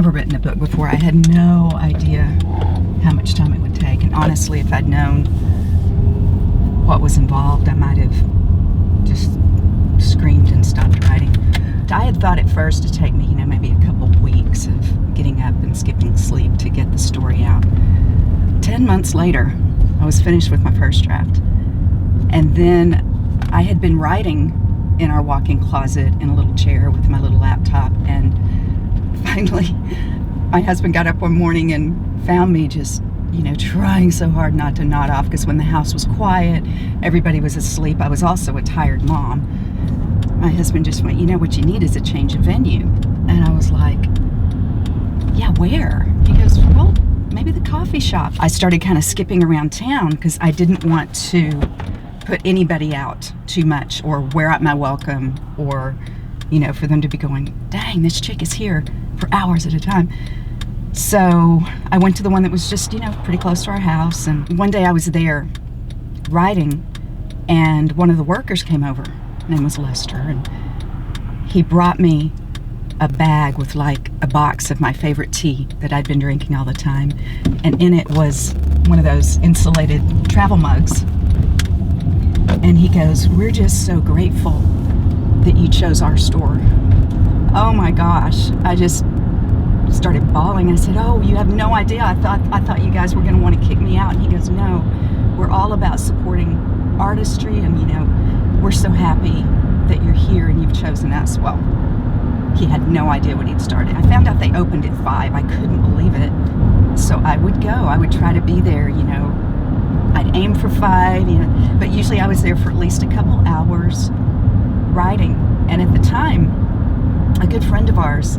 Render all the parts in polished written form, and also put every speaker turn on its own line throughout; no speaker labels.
never written a book before. I had no idea how much time it would take. And honestly, if I'd known what was involved, I might have just screamed and stopped writing. I had thought at first to take me, maybe a couple weeks of getting up and skipping sleep to get the story out. 10 months later, I was finished with my first draft. And then I had been writing in our walk-in closet in a little chair with my little laptop. And finally, my husband got up one morning and found me just, trying so hard not to nod off, because when the house was quiet, everybody was asleep. I was also a tired mom. My husband just went, what you need is a change of venue. And I was like, yeah, where? He goes, well, maybe the coffee shop. I started kind of skipping around town because I didn't want to put anybody out too much or wear out my welcome, or, for them to be going, dang, this chick is here for hours at a time. So I went to the one that was just, pretty close to our house. And one day I was there writing, and one of the workers came over. His name was Lester, and he brought me a bag with like a box of my favorite tea that I'd been drinking all the time. And in it was one of those insulated travel mugs. And he goes, we're just so grateful that you chose our store. Oh my gosh. I just started bawling. I said, oh, you have no idea. I thought you guys were going to want to kick me out. And he goes, no, we're all about supporting artistry, and we're so happy that you're here and you've chosen us. Well, he had no idea when he'd started. I found out they opened at 5. I couldn't believe it. So I would go. I would try to be there, I'd aim for 5, but usually I was there for at least a couple hours writing. And at the time, a good friend of ours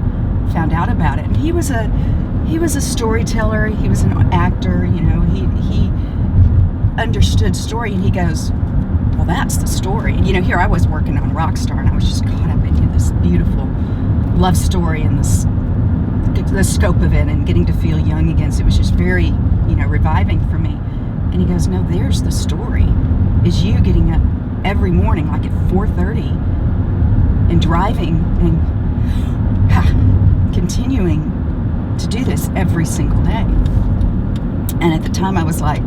found out about it. And he was a storyteller. He was an actor. He understood story. And he goes, well, that's the story. And here I was working on Rockstar, and I was just caught up into this beautiful love story and the scope of it, and getting to feel young again. So it was just very, reviving for me. And he goes, no, there's the story, is you getting up every morning, like at 4:30, and driving and continuing to do this every single day. And at the time I was like,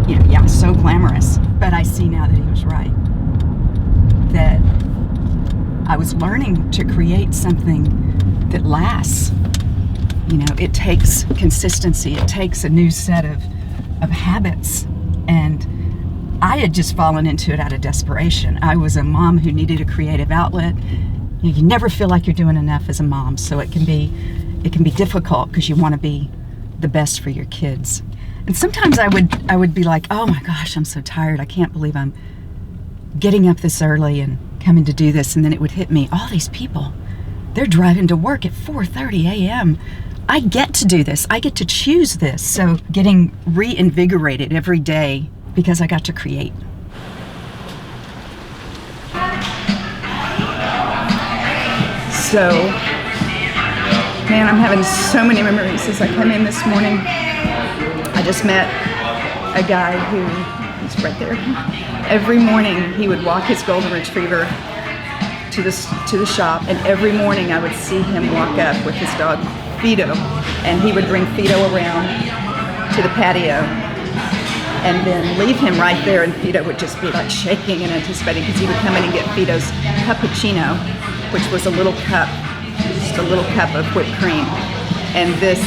yeah, so glamorous. But I see now that he was right. That I was learning to create something that lasts. It takes consistency. It takes a new set of habits. And I had just fallen into it out of desperation. I was a mom who needed a creative outlet. You never feel like you're doing enough as a mom, so it can be difficult because you want to be the best for your kids. And sometimes I would be like, oh my gosh, I'm so tired. I can't believe I'm getting up this early and coming to do this. And then it would hit me, all these people, they're driving to work at 4:30 a.m. I get to do this. I get to choose this. So getting reinvigorated every day because I got to create. So, man, I'm having so many memories as I come in this morning. I just met a guy he's right there. Every morning he would walk his golden retriever to the shop, and every morning I would see him walk up with his dog Fido, and he would bring Fido around to the patio and then leave him right there, and Fido would just be like shaking and anticipating, because he would come in and get Fido's cappuccino, which was a little cup of whipped cream. And this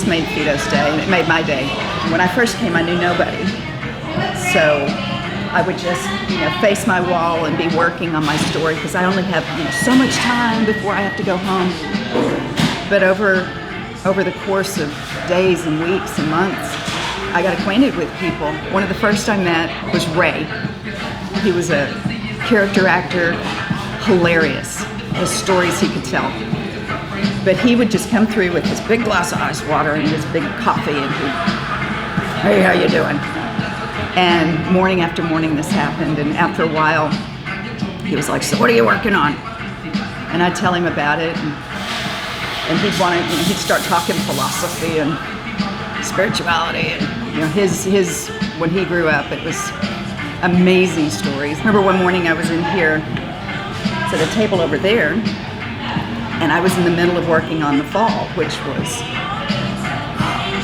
made Fido's day, and it made my day. When I first came, I knew nobody. So I would just, face my wall and be working on my story, because I only have, so much time before I have to go home. But over the course of days and weeks and months, I got acquainted with people. One of the first I met was Ray. He was a character actor, hilarious, the stories he could tell. But he would just come through with his big glass of ice water and his big coffee, and hey, how you doing? And morning after morning this happened, and after a while, he was like, so what are you working on? And I'd tell him about it, and he'd start talking philosophy and spirituality, and his when he grew up, it was amazing stories. I remember one morning I was in here, it's at a table over there, And I was in the middle of working on the fall, which was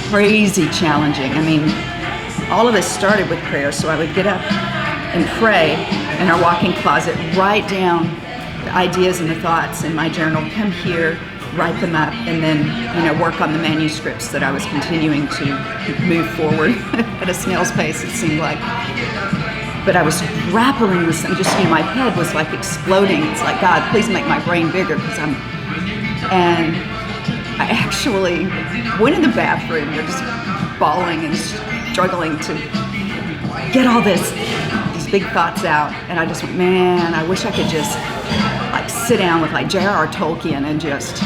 crazy challenging. I mean, all of this started with prayer, so I would get up and pray in our walk-in closet, write down the ideas and the thoughts in my journal, come here, write them up, and then, work on the manuscripts that I was continuing to move forward at a snail's pace, it seemed like. But I was grappling with some, my head was like exploding. It's like, God, please make my brain bigger, and I actually went in the bathroom, just bawling and struggling to get all these big thoughts out. And I just went, man, I wish I could just sit down with J.R.R. Tolkien and just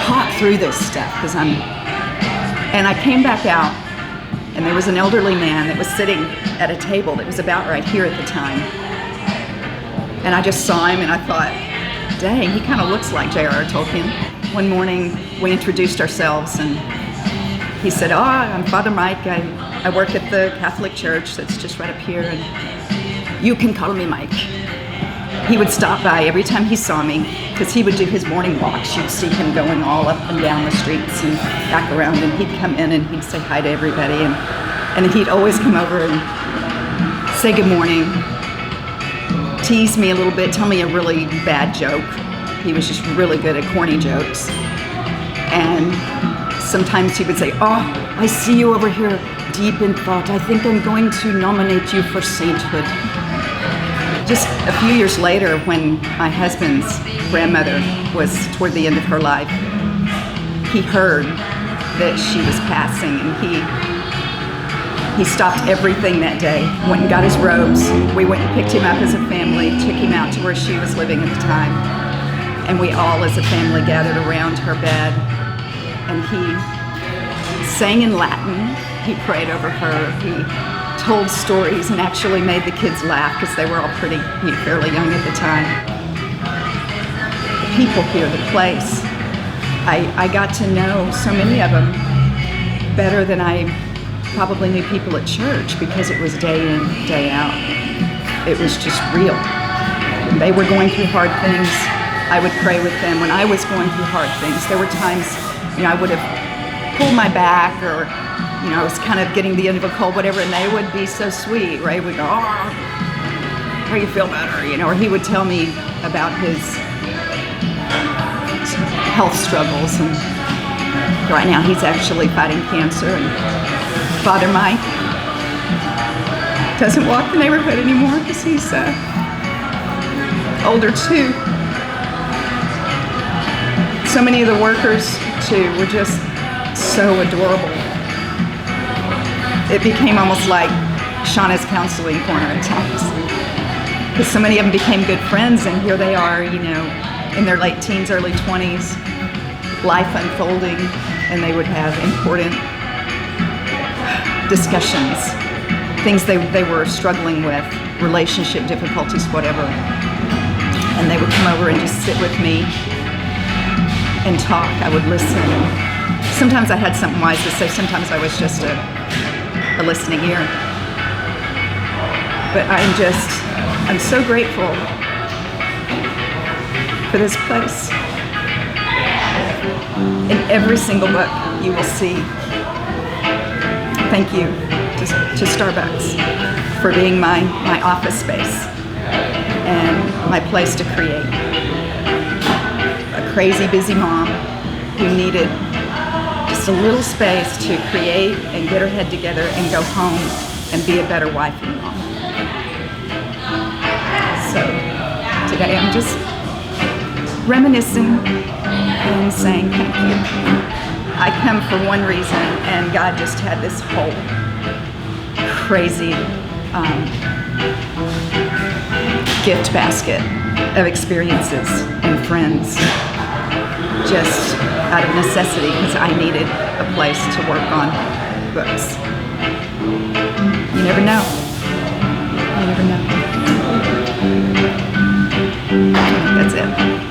talk through this stuff, and I came back out, and there was an elderly man that was sitting at a table that was about right here at the time. And I just saw him, and I thought, dang, he kind of looks like J.R.R. Tolkien. One morning, we introduced ourselves, and he said, I'm Father Mike. I work at the Catholic Church that's just right up here, and you can call me Mike. He would stop by every time he saw me, because he would do his morning walks. You'd see him going all up and down the streets and back around, and he'd come in and he'd say hi to everybody, and he'd always come over and say good morning, tease me a little bit, tell me a really bad joke. He was just really good at corny jokes. And sometimes he would say, I see you over here deep in thought. I think I'm going to nominate you for sainthood. Just a few years later, when my husband's grandmother was toward the end of her life, he heard that she was passing, and he stopped everything that day, went and got his robes. We went and picked him up as a family, took him out to where she was living at the time, and we all as a family gathered around her bed, and he sang in Latin, he prayed over her, he told stories and actually made the kids laugh, because they were all fairly young at the time. The people here, the place, I got to know so many of them better than I probably knew people at church, because it was day in, day out. It was just real. When they were going through hard things, I would pray with them. When I was going through hard things, there were times, I would have pulled my back, or I was kind of getting the end of a cold, whatever, and they would be so sweet, right? We'd go, how you feel better, or he would tell me about his health struggles, and right now he's actually fighting cancer, and Father Mike doesn't walk the neighborhood anymore because he's older too. So many of the workers too were just so adorable. It became almost like Chana's counseling corner at times, because so many of them became good friends, and here they are, in their late teens, early 20s, life unfolding, and they would have important discussions, things they were struggling with, relationship difficulties, whatever, and they would come over and just sit with me and talk. I would listen. Sometimes I had something wise to say, sometimes I was just a listening ear. But I'm so grateful for this place. In every single book you will see, thank you to Starbucks for being my office space and my place to create. A crazy busy mom who needed just a little space to create and get her head together and go home and be a better wife and mom. So today I'm just reminiscing and saying thank you. I come for one reason, and God just had this whole crazy gift basket of experiences and friends, just out of necessity, because I needed a place to work on books. You never know. You never know. That's it.